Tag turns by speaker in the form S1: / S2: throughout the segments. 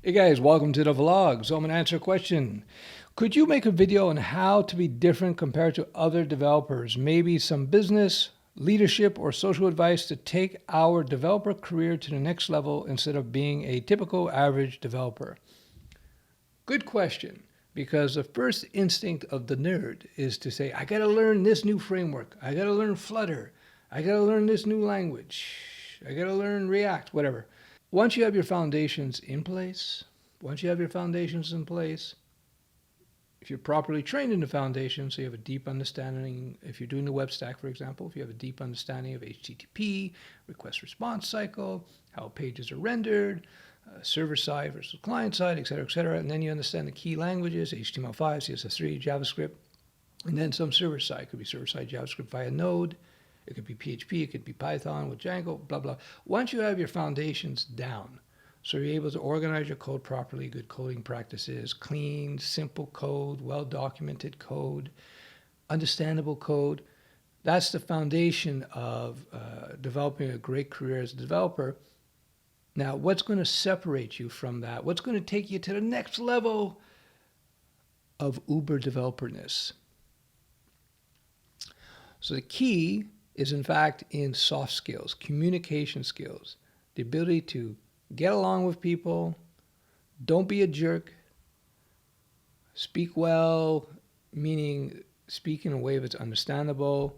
S1: Hey guys, welcome to the vlog. So I'm going to answer a question. Could you make a video on how to be different compared to other developers? Maybe some business, leadership, or social advice to take our developer career to the next level instead of being a typical average developer. Good question, because the first instinct of the nerd is to say, I got to learn this new framework. I got to learn Flutter. I got to learn this new language. I got to learn React, whatever. Once you have your foundations in place, once you have your foundations in place, if you're properly trained in the foundation, so you have a deep understanding, if you're doing the web stack, for example, if you have a deep understanding of HTTP, request response cycle, how pages are rendered, server side versus client side, et cetera, and then you understand the key languages, HTML5, CSS3, JavaScript, and then some server side. It could be server side JavaScript via Node, it could be PHP, it could be Python with Django, blah, blah. Once you have your foundations down, so you're able to organize your code properly, good coding practices, clean, simple code, well-documented code, understandable code. That's the foundation of developing a great career as a developer. Now, what's going to separate you from that? What's going to take you to the next level of uber developerness? So the key is in fact in soft skills, communication skills, the ability to get along with people, don't be a jerk, speak well, meaning speak in a way that's understandable,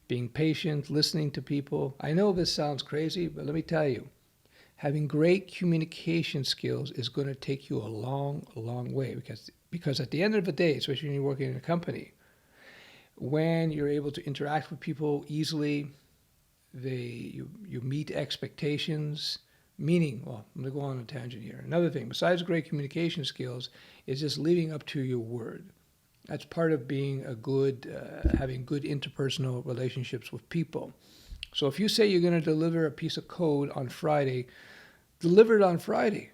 S1: being patient, listening to people. I know this sounds crazy, but let me tell you, having great communication skills is going to take you a long way because at the end of the day, especially when you're working in a company, when you're able to interact with people easily, you meet expectations, meaning, well, I'm going to go on a tangent here. Another thing, besides great communication skills, is just living up to your word. That's part of being having good interpersonal relationships with people. So if you say you're going to deliver a piece of code on Friday, deliver it on Friday.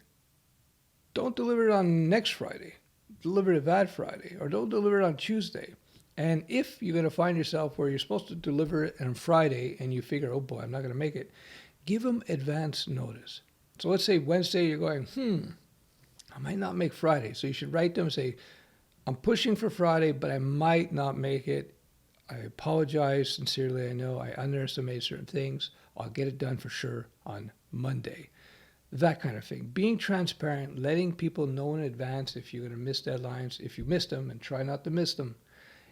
S1: Don't deliver it on next Friday. Deliver it that Friday, or don't deliver it on Tuesday. And if you're going to find yourself where you're supposed to deliver it on Friday and you figure, oh boy, I'm not going to make it, give them advance notice. So let's say Wednesday you're going, I might not make Friday. So you should write them and say, I'm pushing for Friday, but I might not make it. I apologize sincerely. I know I underestimated certain things. I'll get it done for sure on Monday. That kind of thing. Being transparent, letting people know in advance if you're going to miss deadlines, if you missed them, and try not to miss them,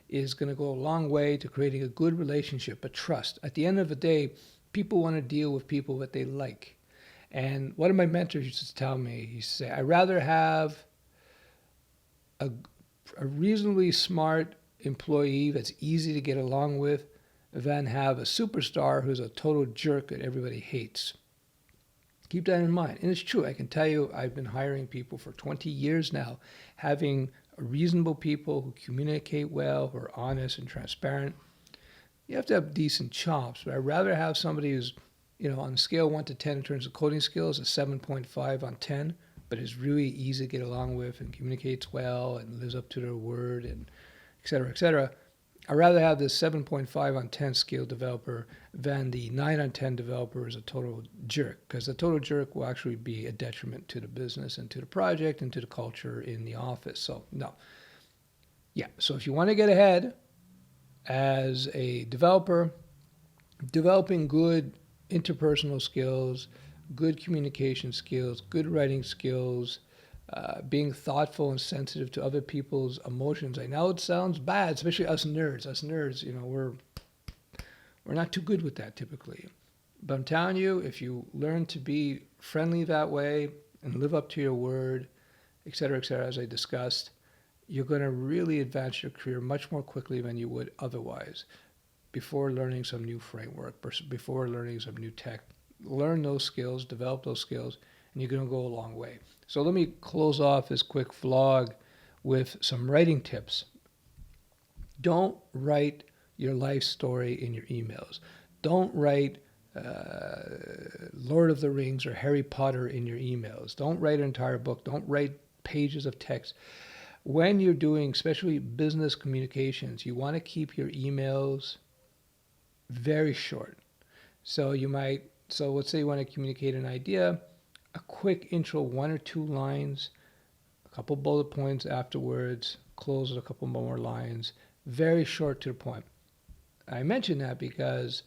S1: is going to go a long way to creating a good relationship, but trust. At the end of the day, people want to deal with people that they like. And one of my mentors used to tell me, he used to say, I'd rather have a reasonably smart employee that's easy to get along with than have a superstar who's a total jerk that everybody hates. Keep that in mind. And it's true. I can tell you, I've been hiring people for 20 years now, having reasonable people who communicate well, who are honest and transparent. You have to have decent chops, but I'd rather have somebody who's, on a scale 1 to 10 in terms of coding skills, a 7.5 on 10, but is really easy to get along with and communicates well and lives up to their word and et cetera, et cetera. I'd rather have this 7.5 on 10 skill developer than the 9 on 10 developer is a total jerk, because the total jerk will actually be a detriment to the business and to the project and to the culture in the office. So, no. Yeah, so if you want to get ahead as a developer, developing good interpersonal skills, good communication skills, good writing skills, being thoughtful and sensitive to other people's emotions. I know it sounds bad, especially us nerds. Us nerds, we're not too good with that typically. But I'm telling you, if you learn to be friendly that way and live up to your word, et cetera, as I discussed, you're going to really advance your career much more quickly than you would otherwise before learning some new framework, before learning some new tech. Learn those skills, develop those skills, and you're going to go a long way. So let me close off this quick vlog with some writing tips. Don't write your life story in your emails. Don't write Lord of the Rings or Harry Potter in your emails. Don't write an entire book. Don't write pages of text. When you're doing, especially business communications, you want to keep your emails very short. So let's say you want to communicate an idea. a quick intro, 1 or 2 lines, a couple bullet points afterwards, close with a couple more lines, very short to the point. I mention that because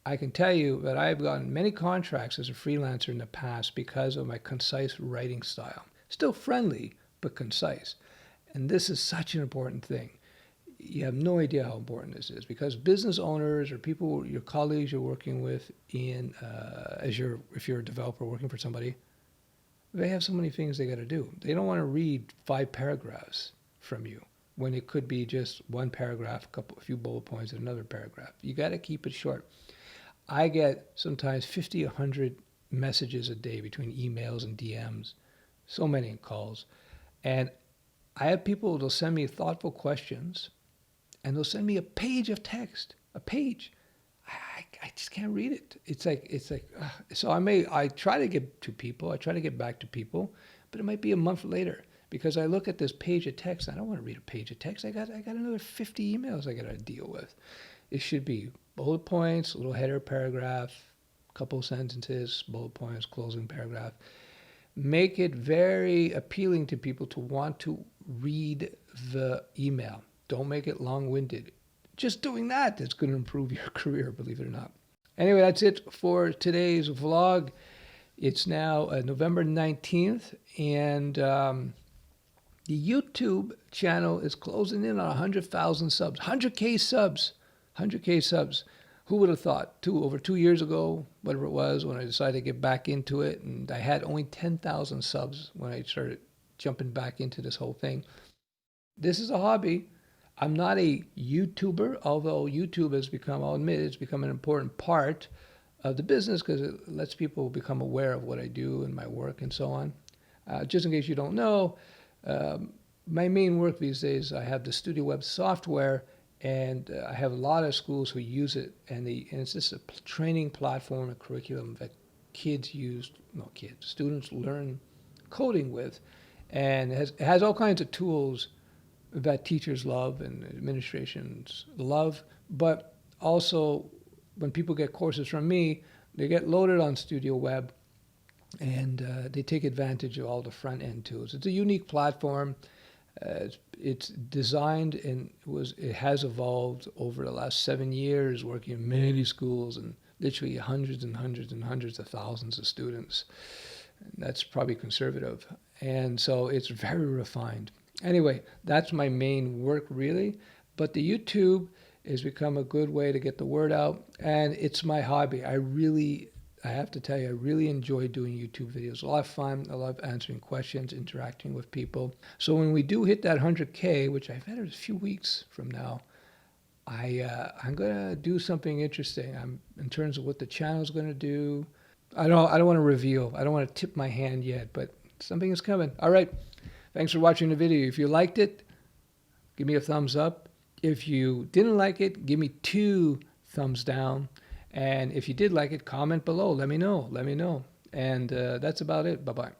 S1: I can tell you that I've gotten many contracts as a freelancer in the past because of my concise writing style. Still friendly, but concise. And this is such an important thing. You have no idea how important this is because business owners or people, your colleagues you're working with if you're a developer working for somebody, they have so many things they got to do. They don't want to read 5 paragraphs from you when it could be just 1 paragraph, a few bullet points, and another paragraph. You got to keep it short. I get sometimes 50, 100 messages a day between emails and DMs, so many calls. And I have people that'll send me thoughtful questions and they'll send me a page of text, a page. I just can't read it. It's like, so I try to get to people, I try to get back to people, but it might be a month later because I look at this page of text. I don't want to read a page of text. I got another 50 emails I got to deal with. It should be bullet points, a little header paragraph, couple sentences, bullet points, closing paragraph. Make it very appealing to people to want to read the email. Don't make it long-winded. Just doing that is going to improve your career, believe it or not. Anyway, that's it for today's vlog. It's now November 19th, and the YouTube channel is closing in on 100,000 subs. 100K subs. 100K subs. Who would have thought? Over 2 years ago, whatever it was, when I decided to get back into it, and I had only 10,000 subs when I started jumping back into this whole thing. This is a hobby. I'm not a YouTuber, although YouTube has become, I'll admit, it's become an important part of the business because it lets people become aware of what I do and my work and so on. Just in case you don't know, my main work these days, I have the Studio Web software, and I have a lot of schools who use it, and it's just a training platform, a curriculum that students learn coding with, and it has all kinds of tools that teachers love and administrations love, but also when people get courses from me, they get loaded on Studio Web, and they take advantage of all the front end tools. It's a unique platform. It's designed and it has evolved over the last 7 years, working in many schools and literally hundreds and hundreds and hundreds of thousands of students. And that's probably conservative. And so it's very refined. Anyway, that's my main work really. But the YouTube has become a good way to get the word out. And it's my hobby. I have to tell you, I really enjoy doing YouTube videos. A lot of fun. I love answering questions, interacting with people. So when we do hit that 100K, which I've had a few weeks from now, I'm going to do something interesting in terms of what the channel is going to do. I don't want to reveal. I don't want to tip my hand yet, but something is coming. All right. Thanks for watching the video. If you liked it, give me a thumbs up. If you didn't like it, give me 2 thumbs down. And if you did like it, comment below. Let me know. And that's about it. Bye-bye.